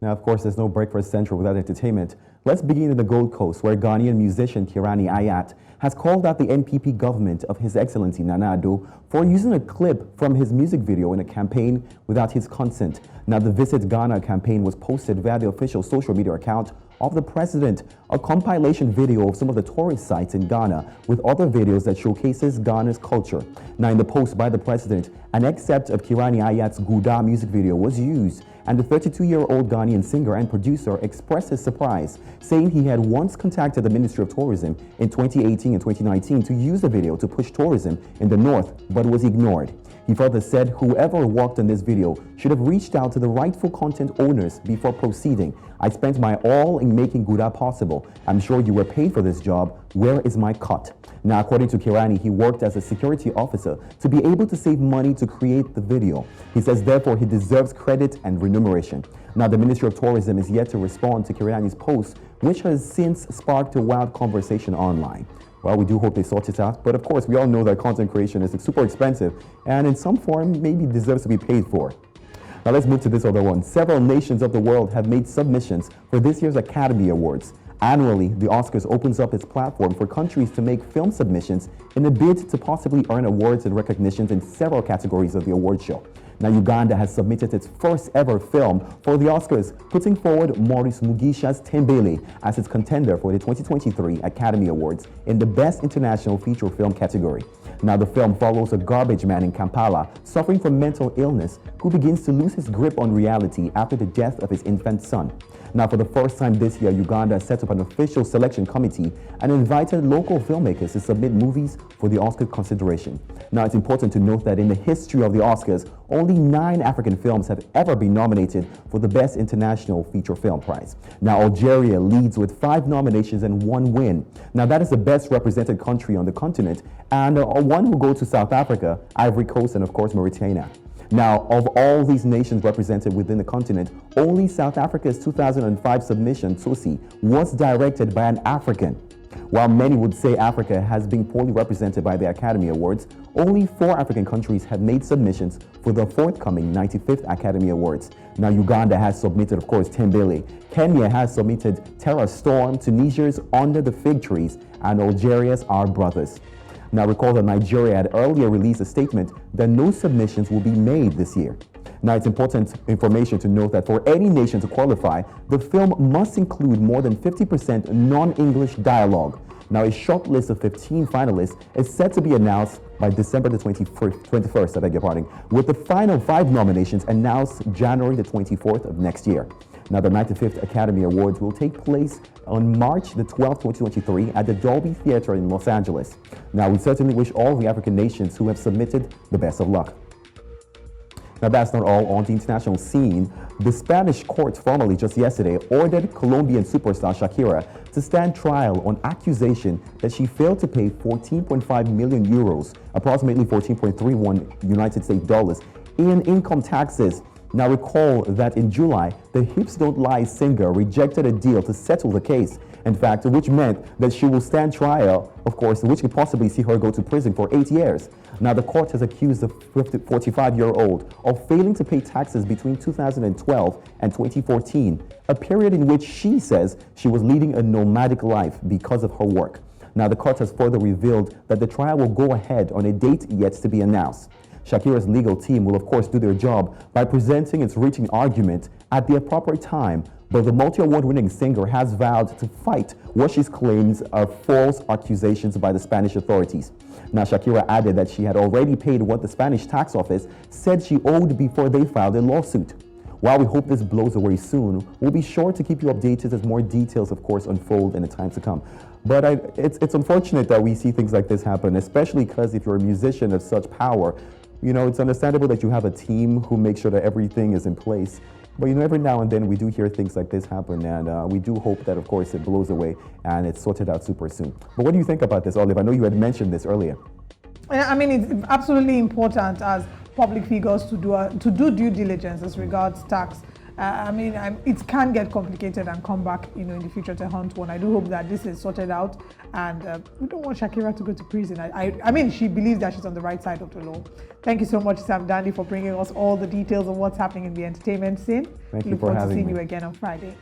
Now, of course, there's no breakfast central without entertainment. Let's begin in the Gold Coast, where Ghanaian musician Kirani Ayat has called out the NPP government of His Excellency Nana Addo for using a clip from his music video in a campaign without his consent. Now, the Visit Ghana campaign was posted via the official social media account of the president, a compilation video of some of the tourist sites in Ghana with other videos that showcases Ghana's culture. Now, in the post by the president, an excerpt of Kirani Ayat's Gouda music video was used, and the 32-year-old Ghanaian singer and producer expressed his surprise, saying he had once contacted the Ministry of Tourism in 2018 and 2019 to use the video to push tourism in the north, but was ignored. He further said whoever worked on this video should have reached out to the rightful content owners before proceeding. I spent my all in making Gouda possible. I'm sure you were paid for this job. Where is my cut? Now, according to Kirani, he worked as a security officer to be able to save money to create the video. He says, therefore, he deserves credit and remuneration. Now, the Ministry of Tourism is yet to respond to Kirani's post, which has since sparked a wild conversation online. Well, we do hope they sort it out, but of course, we all know that content creation is super expensive and in some form maybe deserves to be paid for. Now, let's move to this other one. Several nations of the world have made submissions for this year's Academy Awards. Annually, the Oscars opens up its platform for countries to make film submissions in a bid to possibly earn awards and recognitions in several categories of the award show. Now, Uganda has submitted its first ever film for the Oscars, putting forward Morris Mugisha's Tembele as its contender for the 2023 Academy Awards in the Best International Feature Film category. Now, the film follows a garbage man in Kampala suffering from mental illness who begins to lose his grip on reality after the death of his infant son. Now, for the first time this year, Uganda set up an official selection committee and invited local filmmakers to submit movies for the Oscar consideration. Now, it's important to note that in the history of the Oscars, only 9 African films have ever been nominated for the Best International Feature Film Prize. Now, Algeria leads with 5 nominations and 1 win. Now, that is the best represented country on the continent, and one will go to South Africa, Ivory Coast, and of course, Mauritania. Now, of all these nations represented within the continent, only South Africa's 2005 submission, Tutsi, was directed by an African. While many would say Africa has been poorly represented by the Academy Awards, only 4 African countries have made submissions for the forthcoming 95th Academy Awards. Now, Uganda has submitted, of course, Tembele. Kenya has submitted Terror Storm, Tunisia's Under the Fig Trees, and Algeria's Our Brothers. Now, recall that Nigeria had earlier released a statement that no submissions will be made this year. Now, it's important information to note that for any nation to qualify, the film must include more than 50% non-English dialogue. Now, a short list of 15 finalists is set to be announced by December the 21st, I beg your pardon, with the final 5 nominations announced January the 24th of next year. Now, the 95th Academy Awards will take place on March the 12th, 2023 at the Dolby Theatre in Los Angeles. Now, we certainly wish all the African nations who have submitted the best of luck. Now, that's not all on the international scene. The Spanish court formally just yesterday ordered Colombian superstar Shakira to stand trial on accusation that she failed to pay 14.5 million euros, approximately 14.31 United States dollars, in income taxes. Now, recall that in July, the Hips Don't Lie singer rejected a deal to settle the case. In fact, which meant that she will stand trial, of course, which could possibly see her go to prison for 8 years. Now, the court has accused the 45-year-old of failing to pay taxes between 2012 and 2014, a period in which she says she was leading a nomadic life because of her work. Now, the court has further revealed that the trial will go ahead on a date yet to be announced. Shakira's legal team will, of course, do their job by presenting its written argument at the appropriate time, but the multi-award-winning singer has vowed to fight what she claims are false accusations by the Spanish authorities. Now, Shakira added that she had already paid what the Spanish tax office said she owed before they filed a lawsuit. While we hope this blows away soon, we'll be sure to keep you updated as more details, of course, unfold in the time to come. But it's unfortunate that we see things like this happen, especially because if you're a musician of such power, you know, it's understandable that you have a team who makes sure that everything is in place. But, you know, every now and then we do hear things like this happen, and we do hope that, of course, it blows away and it's sorted out super soon. But what do you think about this, Olive? I know you had mentioned this earlier. I mean, it's absolutely important as public figures to do due diligence as regards tax It can get complicated and come back, in the future to haunt one. I do hope that this is sorted out, and we don't want Shakira to go to prison. I mean, she believes that she's on the right side of the law. Thank you so much, Sam Dandy, for bringing us all the details of what's happening in the entertainment scene. Thank you Look for forward to having seeing me. you again on Friday.